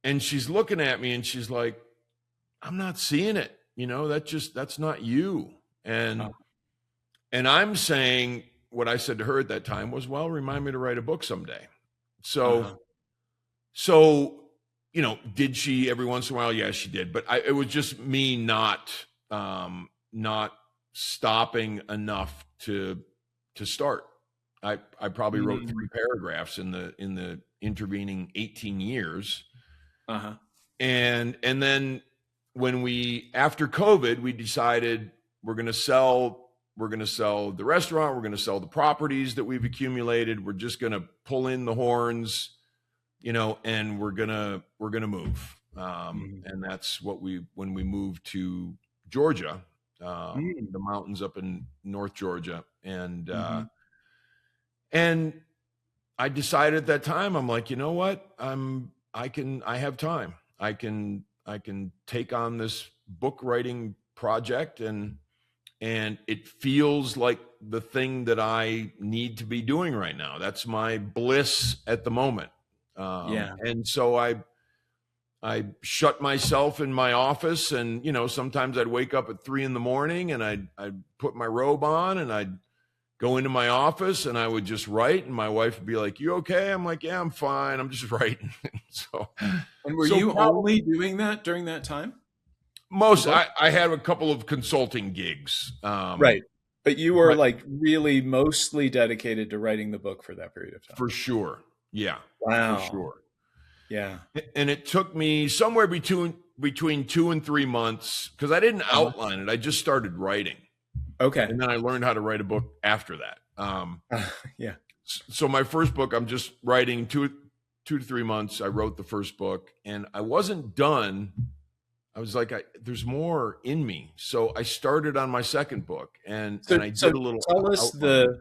And she's looking at me and she's like, I'm not seeing it. That's not you. And I'm saying, what I said to her at that time was, well, remind me to write a book someday. So did she every once in a while? Yes, she did. But it was just me not stopping enough to start. I probably wrote 3 paragraphs in the intervening 18 years. Uh-huh. And then after COVID, we decided we're going to sell the restaurant. We're going to sell the properties that we've accumulated. We're just going to pull in the horns, and we're going to move. And that's when we moved to Georgia, the mountains up in North Georgia. And I decided at that time, I'm like, you know what? I have time. I can take on this book writing project, and it feels like the thing that I need to be doing right now. That's my bliss at the moment. And so I shut myself in my office, and sometimes I'd wake up at 3 a.m. and I'd put my robe on and I'd go into my office and I would just write, and my wife would be like, "You okay?" I'm like, "Yeah, I'm fine. I'm just writing." And were you only doing that during that time? I had a couple of consulting gigs. Right. But you were like really mostly dedicated to writing the book for that period of time. For sure. Yeah. Wow. For sure. Yeah. And it took me somewhere between 2 and 3 months, because I didn't outline it. I just started writing. Okay. And then I learned how to write a book after that. Yeah. So my first book, I'm just writing 2 to 3 months. I wrote the first book, and I wasn't done. I was like, there's more in me. So I started on my second book, and I did a little. Tell us the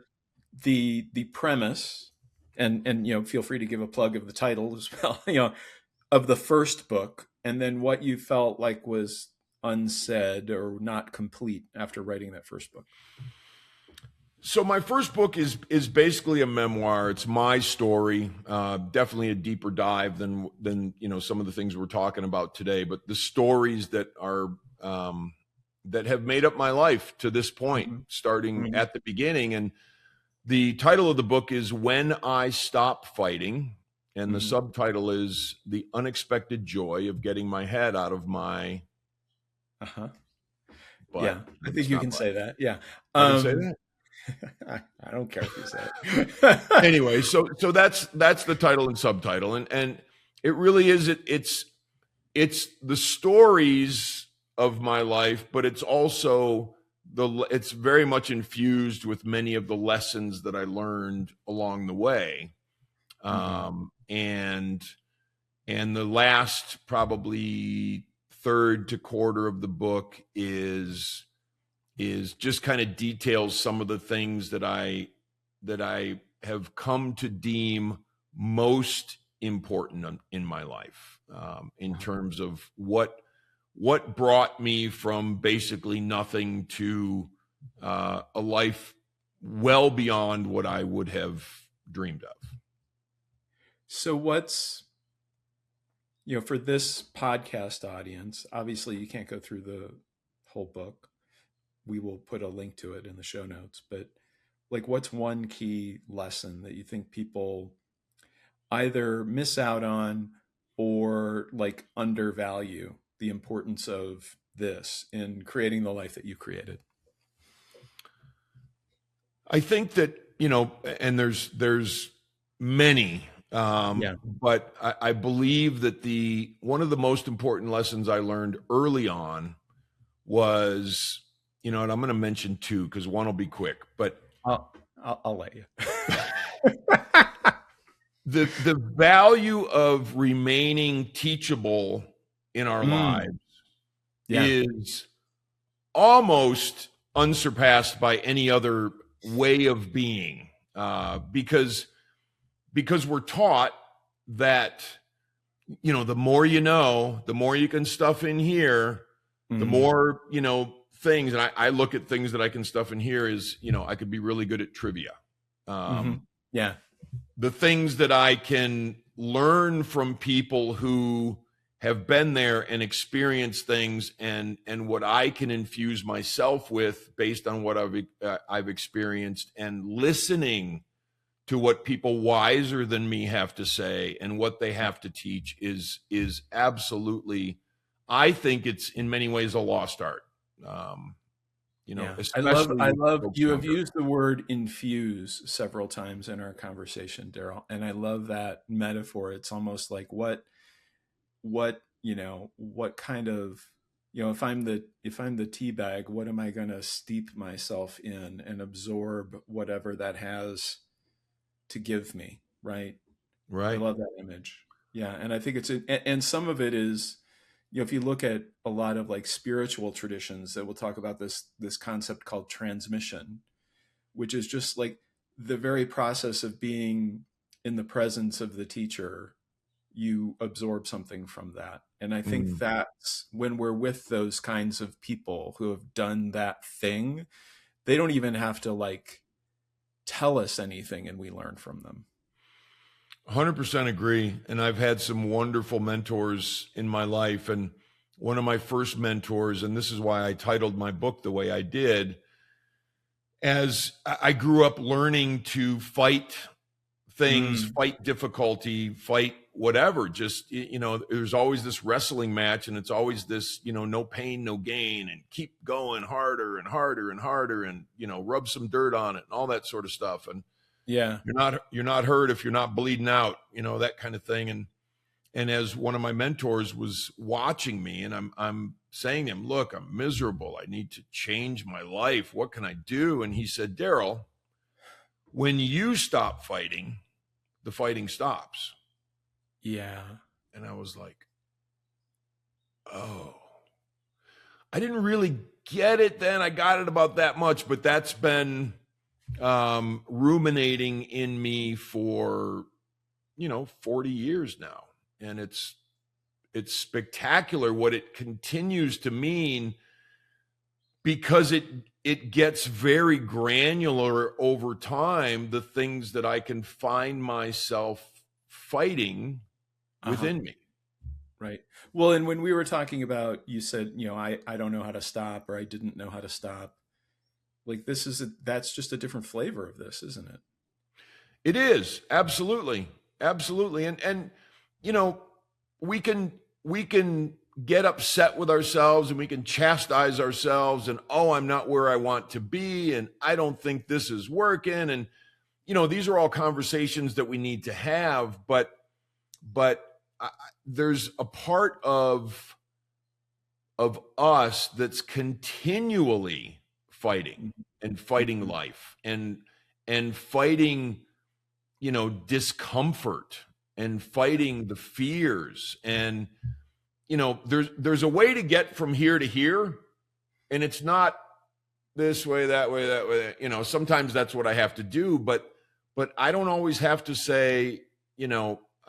premise, and feel free to give a plug of the title as well, of the first book, and then what you felt like was unsaid or not complete after writing that first book. So my first book is basically a memoir. It's my story, definitely a deeper dive than some of the things we're talking about today. But the stories that are that have made up my life to this point, starting at the beginning. And the title of the book is "When I Stop Fighting," and the subtitle is "The Unexpected Joy of Getting My Head Out of My." Yeah, I think you can say that. Yeah, I can say that. I don't care if you say it. Anyway, so that's the title and subtitle, and it really is it's the stories of my life, but it's also it's very much infused with many of the lessons that I learned along the way, and the last probably third to quarter of the book is just kind of details some of the things that I have come to deem most important in my life, in terms of what brought me from basically nothing to a life well beyond what I would have dreamed of. So what's, for this podcast audience, obviously you can't go through the whole book. We will put a link to it in the show notes, but like, what's one key lesson that you think people either miss out on or like undervalue the importance of this in creating the life that you created? I think that, and there's many, but I believe that one of the most important lessons I learned early on was, and I'm going to mention 2 because one will be quick, but I'll let you. The value of remaining teachable in our lives is almost unsurpassed by any other way of being, because we're taught that, the more the more you can stuff in here, the more, things. And I look at things that I can stuff in here is, I could be really good at trivia. The things that I can learn from people who have been there and experienced things, and what I can infuse myself with based on what I've experienced, and listening to what people wiser than me have to say and what they have to teach is absolutely, I think it's in many ways a lost art. Especially I with love folks you have younger. used the word infuse several times in our conversation, Daryl, and I love that metaphor. It's almost like what kind of, if I'm the tea bag, what am I going to steep myself in and absorb whatever that has to give me, right? I Right. love that image. Yeah, and I think and some of it is, if you look at a lot of like spiritual traditions that will talk about this concept called transmission, which is just like the very process of being in the presence of the teacher, you absorb something from that. And I think Mm. that's when we're with those kinds of people who have done that thing, they don't even have to like tell us anything and we learn from them. 100% agree. And I've had some wonderful mentors in my life. And one of my first mentors, and this is why I titled my book the way I did, as I grew up learning to fight things, Mm, fight difficulty, fight whatever. Just, there's always this wrestling match, and it's always this, no pain, no gain, and keep going harder and harder and harder, and, rub some dirt on it and all that sort of stuff. And yeah. you're not hurt if you're not bleeding out, that kind of thing. And as one of my mentors was watching me, and I'm saying to him, look, I'm miserable. I need to change my life. What can I do? And he said, Daryl, when you stop fighting, the fighting stops. Yeah. And I was like, oh, I didn't really get it then. I got it about that much, but that's been ruminating in me for 40 years now. And it's spectacular what it continues to mean, because it gets very granular over time, the things that I can find myself fighting within me. Right. Well, and when we were talking about, you said, I don't know how to stop, or I didn't know how to stop. Like that's just a different flavor of this, isn't it? It is. Absolutely. Absolutely. And we can get upset with ourselves, and we can chastise ourselves, and, oh, I'm not where I want to be, and I don't think this is working. And, these are all conversations that we need to have, but there's a part of us that's continually fighting and fighting Mhm. life and fighting, discomfort, and fighting the fears. And, there's a way to get from here to here, and it's not this way, that way, that way. Sometimes that's what I have to do, but I don't always have to say,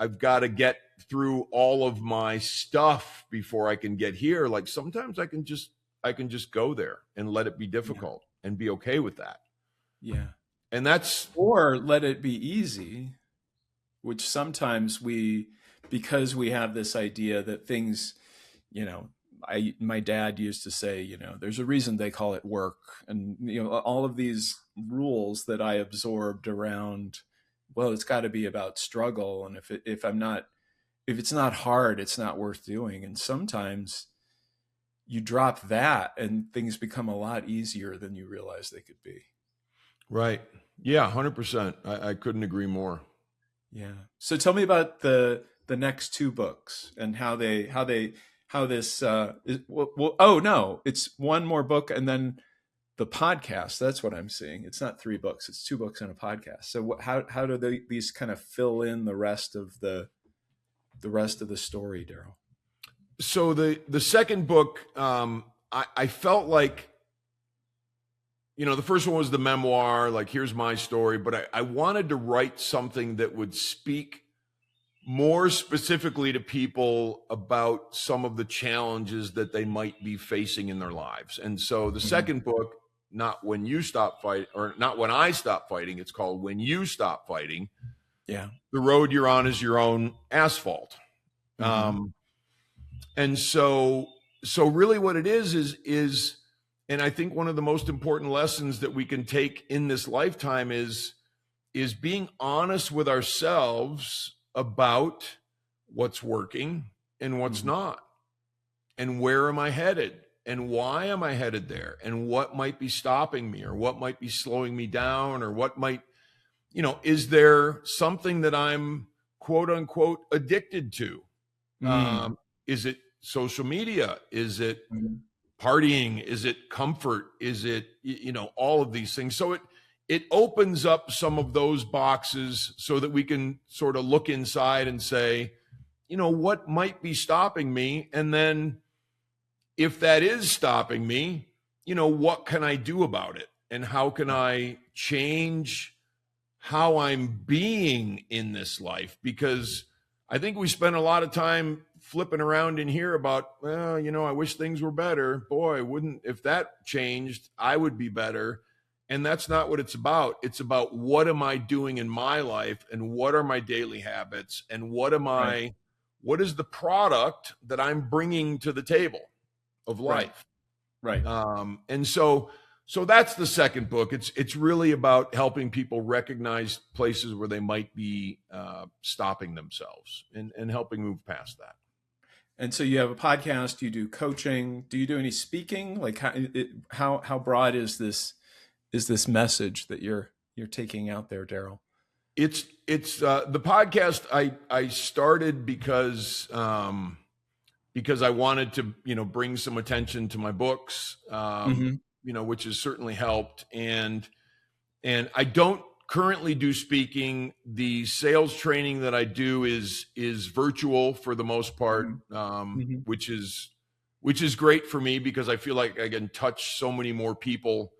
I've got to get through all of my stuff before I can get here. Like sometimes I can just go there and let it be Yeah. difficult and be okay with that. Yeah. And that's, Or let it be easy, which sometimes because we have this idea that things, my dad used to say, there's a reason they call it work. And, all of these rules that I absorbed around, well, it's got to be about struggle. And if it's not hard, it's not worth doing. And sometimes you drop that and things become a lot easier than you realize they could be. right. Yeah. 100%. I couldn't agree more. Yeah. So tell me about the next two books and how this is, well, oh no, it's one more book and then the podcast. That's what I'm seeing. It's not three books, it's two books and a podcast. So how do these kind of fill in the rest of the story, Daryl? So the second book, I felt like, the first one was the memoir, like, here's my story, but I wanted to write something that would speak more specifically to people about some of the challenges that they might be facing in their lives. And so the second book, not when you stop fighting, or not when I stop fighting, it's called When You Stop Fighting. Yeah. The road you're on is your own asphalt. And so really what it is, and I think one of the most important lessons that we can take in this lifetime is is being honest with ourselves about what's working and what's not, and where am I headed, and why am I headed there, and what might be stopping me, or what might be slowing me down, or what might, is there something that I'm quote unquote addicted to? Is it social media? Is it partying? Is it comfort? Is it, all of these things? So it opens up some of those boxes so that we can sort of look inside and say, what might be stopping me? And then if that is stopping me, what can I do about it? And how can I change how I'm being in this life? Because I think we spend a lot of time flipping around in here about, well, I wish things were better. Boy, if that changed, I would be better. And that's not what it's about. It's about, what am I doing in my life, and what are my daily habits, and what is the product that I'm bringing to the table of life? Right. And so that's the second book. It's really about helping people recognize places where they might be stopping themselves, and helping move past that. And so you have a podcast, you do coaching. Do you do any speaking? Like how broad is this message that you're taking out there, Daryl? It's the podcast I started because I wanted to, bring some attention to my books, which has certainly helped. And I don't currently do speaking. The sales training that I do is virtual for the most part, which is great for me, because I feel like I can touch so many more people,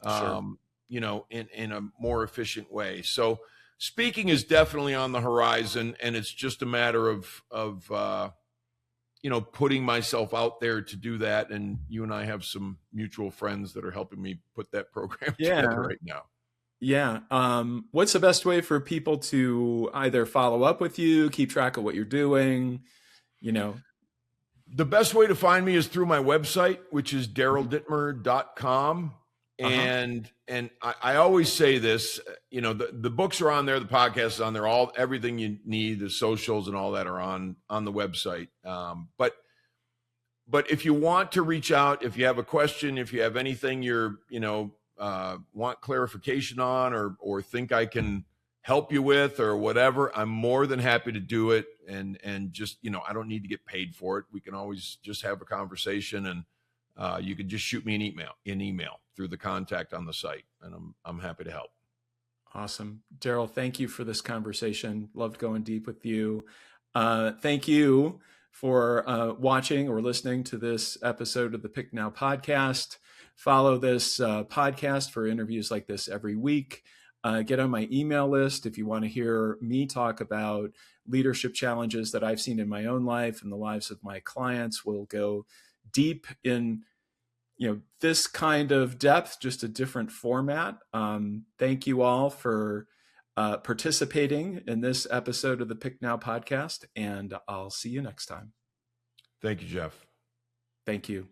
in a more efficient way. So speaking is definitely on the horizon, and it's just a matter of putting myself out there to do that. And you and I have some mutual friends that are helping me put that program together right now. Yeah. What's the best way for people to either follow up with you, keep track of what you're doing? The best way to find me is through my website, which is daryldittmer.com. And I always say this, the books are on there, the podcast is on there, everything you need, the socials and all that are on the website. But if you want to reach out, if you have a question, if you have anything you're, want clarification on, or think I can help you with, or whatever, I'm more than happy to do it. And just, I don't need to get paid for it. We can always just have a conversation, and you can just shoot me an email through the contact on the site, and I'm happy to help. Awesome. Daryl, thank you for this conversation. Loved going deep with you. Thank you for watching or listening to this episode of the Pick Now podcast. Follow this podcast for interviews like this every week. Get on my email list if you want to hear me talk about leadership challenges that I've seen in my own life and the lives of my clients. We'll go deep in this kind of depth, just a different format. Thank you all for participating in this episode of the Pick Now podcast, and I'll see you next time. Thank you, Jeff. Thank you.